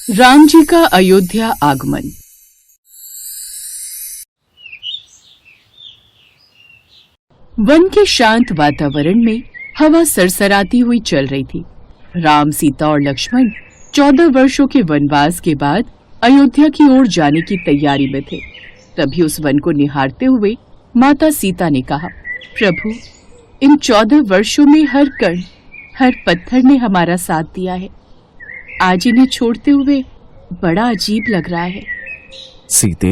राम जी का अयोध्या आगमन। वन के शांत वातावरण में हवा सरसराती हुई चल रही थी। राम, सीता और लक्ष्मण 14 वर्षों के वनवास के बाद अयोध्या की ओर जाने की तैयारी में थे। तभी उस वन को निहारते हुए माता सीता ने कहा, प्रभु, इन 14 वर्षों में हर कण, हर पत्थर ने हमारा साथ दिया है। आज इन्हें छोड़ते हुए बड़ा अजीब लग रहा है। सीते,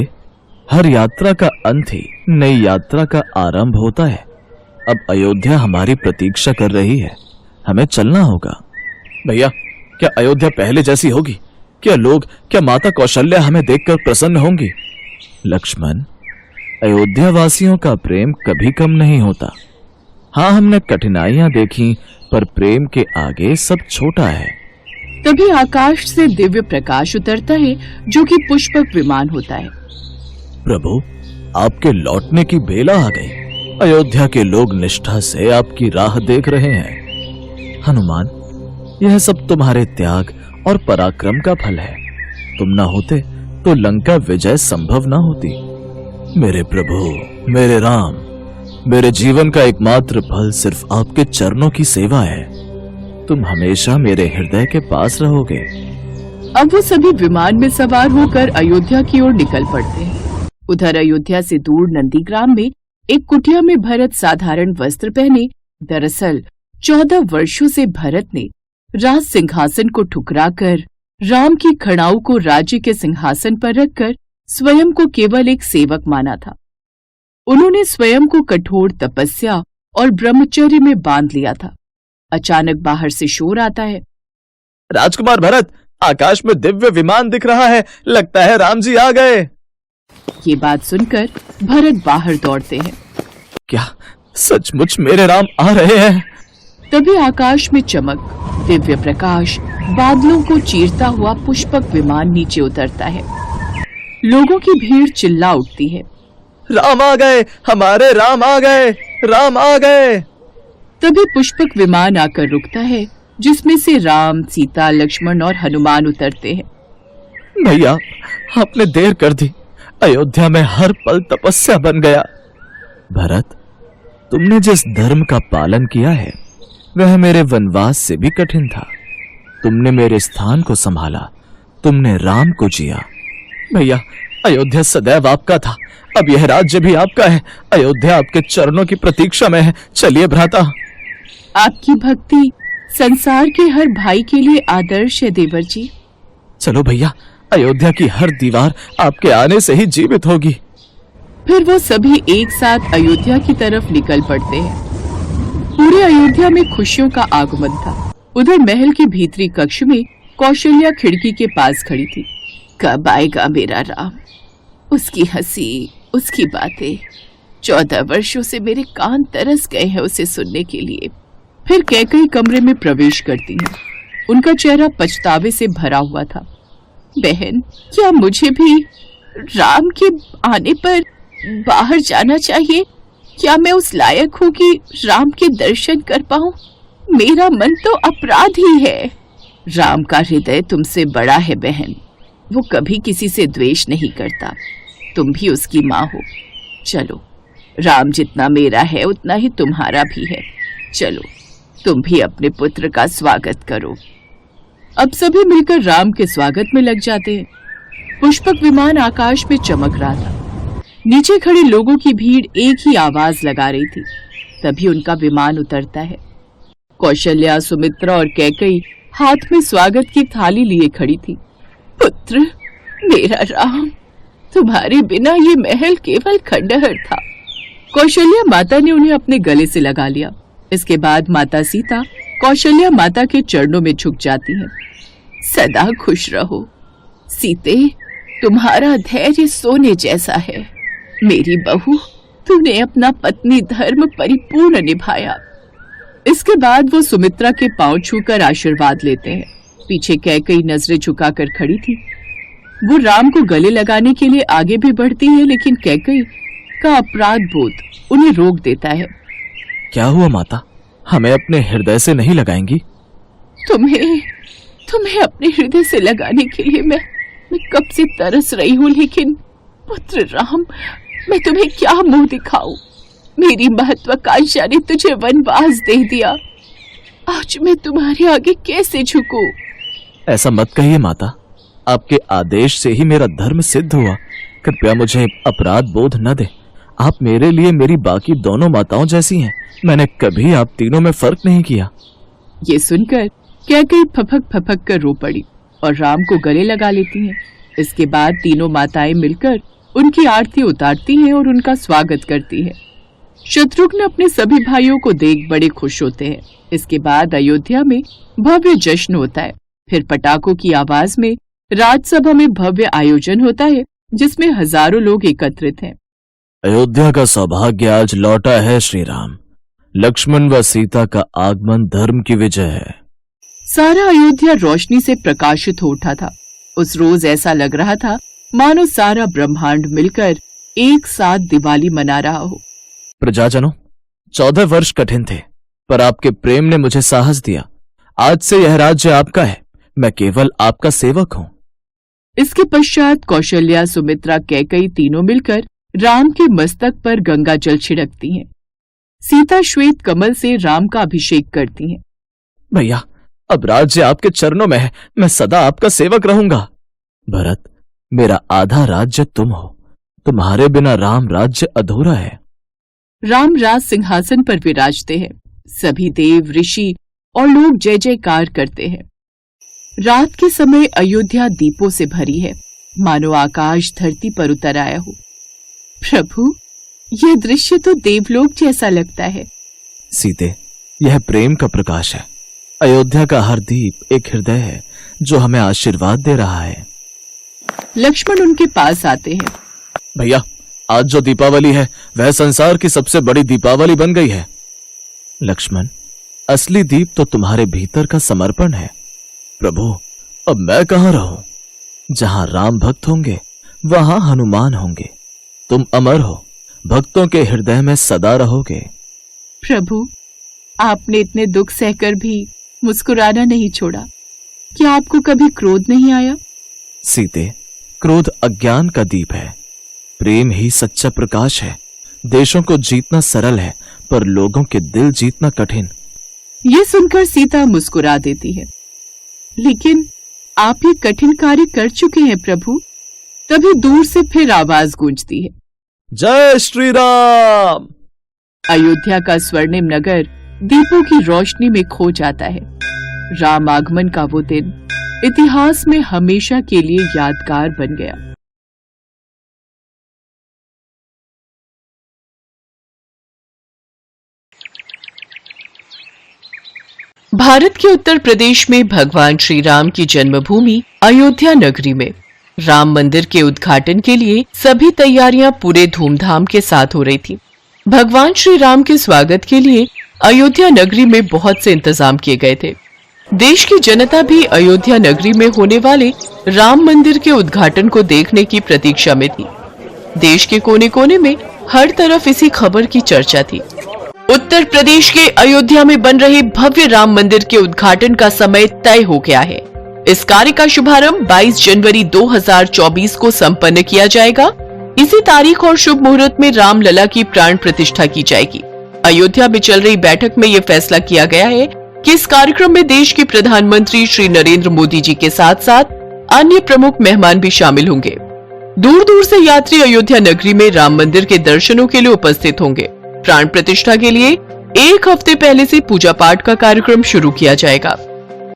हर यात्रा का अंत ही नई यात्रा का आरंभ होता है। अब अयोध्या हमारी प्रतीक्षा कर रही है, हमें चलना होगा। भैया, क्या अयोध्या पहले जैसी होगी? क्या माता कौशल्या हमें देखकर प्रसन्न होंगी? लक्ष्मण, अयोध्या वासियों का प्रेम कभी कम नहीं होता। हाँ, हमने कठिनाइयां देखी, पर प्रेम के आगे सब छोटा है। तभी आकाश से दिव्य प्रकाश उतरता है, जो कि पुष्पक विमान होता है। प्रभु, आपके लौटने की बेला आ गई। अयोध्या के लोग निष्ठा से आपकी राह देख रहे हैं। हनुमान, यह सब तुम्हारे त्याग और पराक्रम का फल है। तुम न होते तो लंका विजय संभव न होती। मेरे प्रभु, मेरे राम, मेरे जीवन का एकमात्र फल सिर्फ आपके चरणों की सेवा है। तुम हमेशा मेरे हृदय के पास रहोगे। अब वो सभी विमान में सवार होकर अयोध्या की ओर निकल पड़ते हैं। उधर अयोध्या से दूर नंदीग्राम में एक कुटिया में भरत साधारण वस्त्र पहने, दरअसल 14 वर्षों से भरत ने राज सिंहासन को ठुकराकर राम की खड़ाऊ को राज्य के सिंहासन पर रखकर स्वयं को केवल एक सेवक माना था। उन्होंने स्वयं को कठोर तपस्या और ब्रह्मचर्य में बांध लिया था। अचानक बाहर से शोर आता है। राजकुमार भरत, आकाश में दिव्य विमान दिख रहा है। लगता है राम जी आ गए। ये बात सुनकर भरत बाहर दौड़ते हैं। क्या सचमुच मेरे राम आ रहे हैं? तभी आकाश में चमक, दिव्य प्रकाश, बादलों को चीरता हुआ पुष्पक विमान नीचे उतरता है। लोगों की भीड़ चिल्ला उठती है, राम आ गए, हमारे राम आ गए, राम आ गए। तभी पुष्पक विमान आकर रुकता है, जिसमें से राम, सीता, लक्ष्मण और हनुमान उतरते हैं। भैया, आपने देर कर दी। अयोध्या में हर पल तपस्या बन गया। भरत, तुमने जिस धर्म का पालन किया है वह मेरे वनवास से भी कठिन था। तुमने मेरे स्थान को संभाला, तुमने राम को जिया। भैया, अयोध्या सदैव आपका था, अब यह राज्य भी आपका है। अयोध्या आपके चरणों की प्रतीक्षा में है। चलिए भ्राता। आपकी भक्ति संसार के हर भाई के लिए आदर्श है देवर जी। चलो भैया, अयोध्या की हर दीवार आपके आने से ही जीवित होगी। फिर वो सभी एक साथ अयोध्या की तरफ निकल पड़ते हैं। पूरे अयोध्या में खुशियों का आगमन था। उधर महल के भीतरी कक्ष में कौशल्या खिड़की के पास खड़ी थी। कब आएगा मेरा राम? उसकी हंसी, उसकी बातें, 14 वर्षों से मेरे कान तरस गए हैं उसे सुनने के लिए। फिर कैकेयी कमरे में प्रवेश करती है। उनका चेहरा पछतावे से भरा हुआ था। बहन, क्या मुझे भी राम के आने पर बाहर जाना चाहिए? क्या मैं उस लायक हूँ कि राम के दर्शन कर पाऊं? मेरा मन तो अपराधी है। राम का हृदय तुमसे बड़ा है बहन, वो कभी किसी से द्वेष नहीं करता। तुम भी उसकी माँ हो। चलो, राम जितना मेरा है उतना ही तुम्हारा भी है। चलो, तुम भी अपने पुत्र का स्वागत करो। अब सभी मिलकर राम के स्वागत में लग जाते हैं। पुष्पक विमान आकाश में चमक रहा था। नीचे खड़े लोगों की भीड़ एक ही आवाज लगा रही थी। तभी उनका विमान उतरता है। कौशल्या, सुमित्रा और कैकेयी हाथ में स्वागत की थाली लिए खड़ी थी। पुत्र, मेरा राम, तुम्हारे बिना ये महल केवल खंडहर था। कौशल्या माता ने उन्हें अपने गले से लगा लिया। इसके बाद माता सीता कौशल्या माता के चरणों में झुक जाती हैं। सदा खुश रहो सीते, तुम्हारा धैर्य सोने जैसा है। मेरी बहू, तूने अपना पत्नी धर्म परिपूर्ण निभाया। इसके बाद वो सुमित्रा के पांव छूकर आशीर्वाद लेते हैं। पीछे कैकेयी नजरें झुकाकर खड़ी थी। वो राम को गले लगाने के लिए आगे भी बढ़ती है, लेकिन कैकेयी का अपराध बोध उन्हें रोक देता है। क्या हुआ माता, हमें अपने हृदय से नहीं लगाएंगी? तुम्हें अपने हृदय से लगाने के लिए मैं कब से तरस रही हूँ, लेकिन पुत्र राम, मैं तुम्हें क्या मुंह दिखाऊं? मेरी महत्वाकांक्षा ने तुझे वनवास दे दिया। आज मैं तुम्हारे आगे कैसे झुकूं? ऐसा मत कहिए माता, आपके आदेश से ही मेरा धर्म सिद्ध हुआ। कृपया मुझे अपराध बोध न दे। आप मेरे लिए मेरी बाकी दोनों माताओं जैसी हैं। मैंने कभी आप तीनों में फर्क नहीं किया। ये सुनकर कैकेयी फपक फपक कर रो पड़ी और राम को गले लगा लेती हैं। इसके बाद तीनों माताएं मिलकर उनकी आरती उतारती हैं और उनका स्वागत करती हैं। शत्रुघ्न अपने सभी भाइयों को देख बड़े खुश होते हैं। इसके बाद अयोध्या में भव्य जश्न होता है। फिर पटाखों की आवाज में राजसभा में भव्य आयोजन होता है, जिसमें हजारों लोग एकत्रित हैं। अयोध्या का सौभाग्य आज लौटा है श्री राम। लक्ष्मण व सीता का आगमन धर्म की विजय है। सारा अयोध्या रोशनी से प्रकाशित हो उठा था। उस रोज ऐसा लग रहा था मानो सारा ब्रह्मांड मिलकर एक साथ दिवाली मना रहा हो। प्रजाजनों, 14 वर्ष कठिन थे, पर आपके प्रेम ने मुझे साहस दिया। आज से यह राज्य आपका है। मैं केवल आपका सेवक हूँ। इसके पश्चात कौशल्या, सुमित्रा, कैकेयी तीनों मिलकर राम के मस्तक पर गंगा जल छिड़कती हैं। सीता श्वेत कमल से राम का अभिषेक करती हैं। भैया, अब राज्य आपके चरणों में है। मैं सदा आपका सेवक रहूंगा। भरत, मेरा आधा राज्य तुम हो। तुम्हारे बिना राम राज्य अधूरा है। राम राज सिंहासन पर विराजते हैं। सभी देव, ऋषि और लोग जय जयकार करते हैं। रात के समय अयोध्या दीपों से भरी है, मानो आकाश धरती पर उतर आया हो। प्रभु, यह दृश्य तो देवलोक जैसा लगता है। सीते, यह प्रेम का प्रकाश है। अयोध्या का हर दीप एक हृदय है जो हमें आशीर्वाद दे रहा है। लक्ष्मण उनके पास आते हैं। भैया, आज जो दीपावली है वह संसार की सबसे बड़ी दीपावली बन गई है। लक्ष्मण, असली दीप तो तुम्हारे भीतर का समर्पण है। प्रभु, अब मैं कहाँ रहूं? जहां राम भक्त होंगे वहां हनुमान होंगे। तुम अमर हो, भक्तों के हृदय में सदा रहोगे। प्रभु, आपने इतने दुख सहकर भी मुस्कुराना नहीं छोड़ा। क्या आपको कभी क्रोध नहीं आया? सीते, क्रोध अज्ञान का दीप है। प्रेम ही सच्चा प्रकाश है। देशों को जीतना सरल है, पर लोगों के दिल जीतना कठिन। ये सुनकर सीता मुस्कुरा देती है। लेकिन आप ये कठिन कार्य कर चुके हैं प्रभु। तभी दूर से फिर आवाज गूंजती है, जय श्री राम। अयोध्या का स्वर्णिम नगर दीपों की रोशनी में खो जाता है। राम आगमन का वो दिन इतिहास में हमेशा के लिए यादगार बन गया। भारत के उत्तर प्रदेश में भगवान श्री राम की जन्मभूमि अयोध्या नगरी में राम मंदिर के उद्घाटन के लिए सभी तैयारियां पूरे धूमधाम के साथ हो रही थी। भगवान श्री राम के स्वागत के लिए अयोध्या नगरी में बहुत से इंतजाम किए गए थे। देश की जनता भी अयोध्या नगरी में होने वाले राम मंदिर के उद्घाटन को देखने की प्रतीक्षा में थी। देश के कोने कोने में हर तरफ इसी खबर की चर्चा थी। उत्तर प्रदेश के अयोध्या में बन रहे भव्य राम मंदिर के उद्घाटन का समय तय हो गया है। इस कार्य का शुभारंभ 22 जनवरी 2024 को संपन्न किया जाएगा। इसी तारीख और शुभ मुहूर्त में रामलला की प्राण प्रतिष्ठा की जाएगी। अयोध्या में चल रही बैठक में यह फैसला किया गया है कि इस कार्यक्रम में देश के प्रधानमंत्री श्री नरेंद्र मोदी जी के साथ साथ अन्य प्रमुख मेहमान भी शामिल होंगे। दूर दूर से यात्री अयोध्या नगरी में राम मंदिर के दर्शनों के लिए उपस्थित होंगे। प्राण प्रतिष्ठा के लिए एक हफ्ते पहले से पूजा पाठ का कार्यक्रम शुरू किया जाएगा।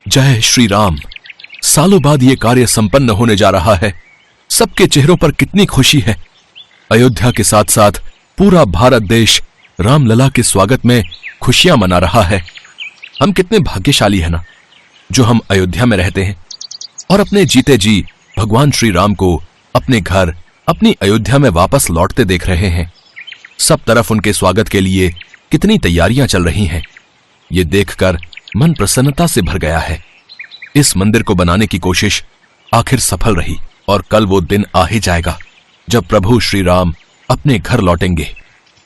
जय श्री राम। सालों बाद ये कार्य संपन्न होने जा रहा है। सबके चेहरों पर कितनी खुशी है। अयोध्या के साथ साथ पूरा भारत देश रामलला के स्वागत में खुशियां मना रहा है। हम कितने भाग्यशाली हैं ना, जो हम अयोध्या में रहते हैं और अपने जीते जी भगवान श्री राम को अपने घर, अपनी अयोध्या में वापस लौटते देख रहे हैं। सब तरफ उनके स्वागत के लिए कितनी तैयारियां चल रही हैं। ये देखकर मन प्रसन्नता से भर गया है। इस मंदिर को बनाने की कोशिश आखिर सफल रही और कल वो दिन आ ही जाएगा जब प्रभु श्री राम अपने घर लौटेंगे।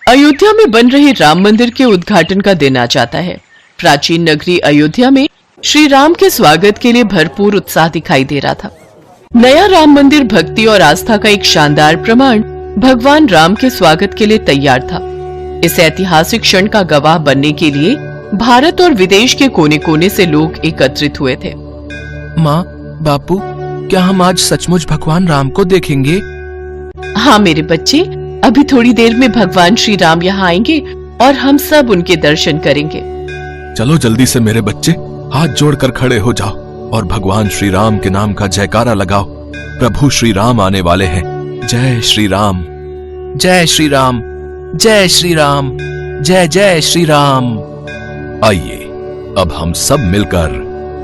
अयोध्या में बन रहे राम मंदिर के उद्घाटन का दिन आ जाता है। प्राचीन नगरी अयोध्या में श्री राम के स्वागत के लिए भरपूर उत्साह दिखाई दे रहा था। नया राम मंदिर भक्ति और आस्था का एक शानदार प्रमाण भगवान राम के स्वागत के लिए तैयार था। इस ऐतिहासिक क्षण का गवाह बनने के लिए भारत और विदेश के कोने कोने से लोग एकत्रित हुए थे। माँ, बापू, क्या हम आज सचमुच भगवान राम को देखेंगे? हाँ मेरे बच्चे, अभी थोड़ी देर में भगवान श्री राम यहाँ आएंगे और हम सब उनके दर्शन करेंगे। चलो जल्दी से मेरे बच्चे, हाथ जोड़कर खड़े हो जाओ और भगवान श्री राम के नाम का जयकारा लगाओ। प्रभु श्री राम आने वाले हैं। जय श्री राम, जय श्री राम, जय श्री राम, जय जय श्री राम। आइए अब हम सब मिलकर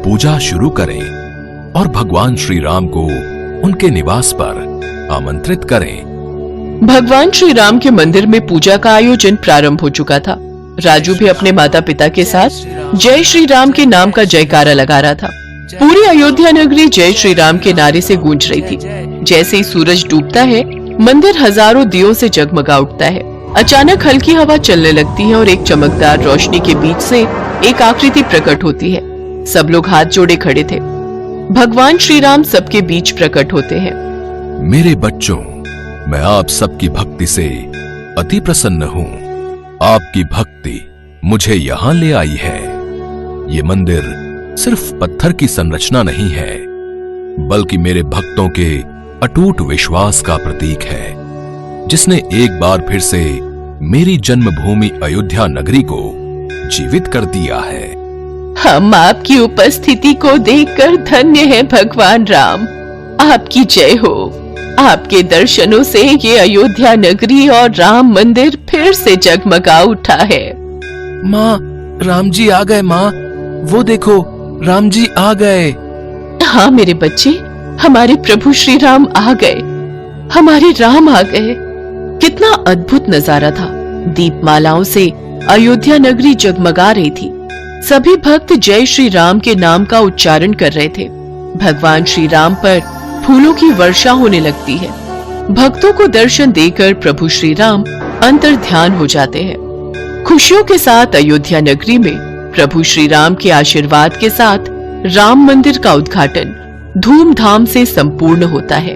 पूजा शुरू करें और भगवान श्री राम को उनके निवास पर आमंत्रित करें। भगवान श्री राम के मंदिर में पूजा का आयोजन प्रारंभ हो चुका था। राजू भी अपने माता पिता के साथ जय श्री राम के नाम का जयकारा लगा रहा था। पूरी अयोध्या नगरी जय श्री राम के नारे से गूंज रही थी। जैसे ही सूरज डूबता है, मंदिर हजारों दियों से जगमगा उठता है। अचानक हल्की हवा चलने लगती है और एक चमकदार रोशनी के बीच से एक आकृति प्रकट होती है। सब लोग हाथ जोड़े खड़े थे। भगवान श्री राम सबके बीच प्रकट होते हैं। मेरे बच्चों, मैं आप सबकी भक्ति से अति प्रसन्न हूँ। आपकी भक्ति मुझे यहाँ ले आई है। ये मंदिर सिर्फ पत्थर की संरचना नहीं है, बल्कि मेरे भक्तों के अटूट विश्वास का प्रतीक है, जिसने एक बार फिर से मेरी जन्मभूमि अयोध्या नगरी को जीवित कर दिया है। हम आपकी उपस्थिति को देखकर धन्य हैं भगवान राम। आपकी जय हो। आपके दर्शनों से ये अयोध्या नगरी और राम मंदिर फिर से जगमगा उठा है। माँ, राम जी आ गए। माँ, वो देखो, राम जी आ गए। हाँ मेरे बच्चे, हमारे प्रभु श्री राम आ गए। हमारे राम आ गए। कितना अद्भुत नजारा था। दीपमालाओं से अयोध्या नगरी जगमगा रही थी। सभी भक्त जय श्री राम के नाम का उच्चारण कर रहे थे। भगवान श्री राम पर फूलों की वर्षा होने लगती है। भक्तों को दर्शन देकर प्रभु श्री राम अंतर ध्यान हो जाते हैं। खुशियों के साथ अयोध्या नगरी में प्रभु श्री राम के आशीर्वाद के साथ राम मंदिर का उद्घाटन धूमधाम से संपूर्ण होता है।